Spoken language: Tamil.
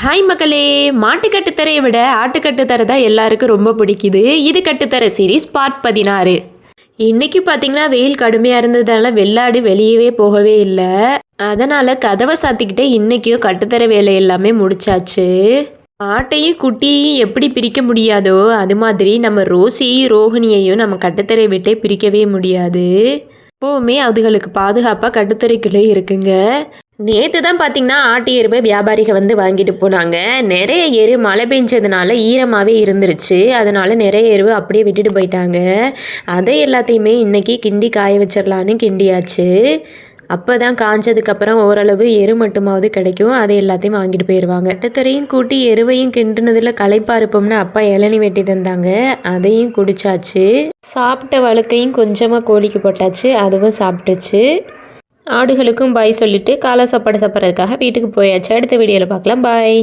ஹாய் மக்களே, மாட்டு கட்டுத்தரையை விட ஆட்டு கட்டுத்தரை தான் எல்லாருக்கும் ரொம்ப பிடிக்குது. இது கட்டுத்தரை சீரீஸ் பார்ட் 16. இன்னைக்கு பார்த்தீங்கன்னா வெயில் கடுமையாக இருந்ததால வெள்ளாடு வெளியவே போகவே இல்லை. அதனால் கதவை சாத்திக்கிட்டே இன்னைக்கும் கட்டுத்தரை வேலை எல்லாமே முடிச்சாச்சு. ஆட்டையும் குட்டியையும் எப்படி பிரிக்க முடியாதோ அது மாதிரி நம்ம ரோசியையும் ரோஹிணியையும் நம்ம கட்டுத்தரை விட்டே பிரிக்கவே முடியாது. எப்போவுமே அதுகளுக்கு பாதுகாப்பாக கட்டுத்தரைக்குள்ளே இருக்குங்க. நேற்று தான் பார்த்தீங்கன்னா ஆட்டு எருமை வியாபாரிகள் வந்து வாங்கிட்டு போனாங்க. நிறைய எரு மழை பெஞ்சதுனால ஈரமாகவே இருந்துருச்சு. அதனால் நிறைய எருவு அப்படியே விட்டுட்டு போயிட்டாங்க. அதை எல்லாத்தையுமே இன்றைக்கி கிண்டி காய வச்சிடலான்னு கிண்டியாச்சு. அப்போ தான் காஞ்சதுக்கப்புறம் ஓரளவு எரு மட்டுமாவது கிடைக்கும். அதை எல்லாத்தையும் வாங்கிட்டு போயிடுவாங்க. கட்டுத்தரையும் கூட்டி எருவையும் கிண்டுனதில் களைப்பாக இருப்போம்னு அப்பா இளநி வெட்டி தந்தாங்க. அதையும் குடிச்சாச்சு. சாப்பிட்ட வழுக்கையும் கொஞ்சமாக கோழிக்கு போட்டாச்சு. அதுவும் சாப்பிட்டுச்சு. ஆடுகளுக்கும் பாய் சொல்லிவிட்டு காலை சாப்பாடு சாப்பிட்றதுக்காக வீட்டுக்கு போயாச்சு. அடுத்த வீடியோவில் பார்க்கலாம். பாய்.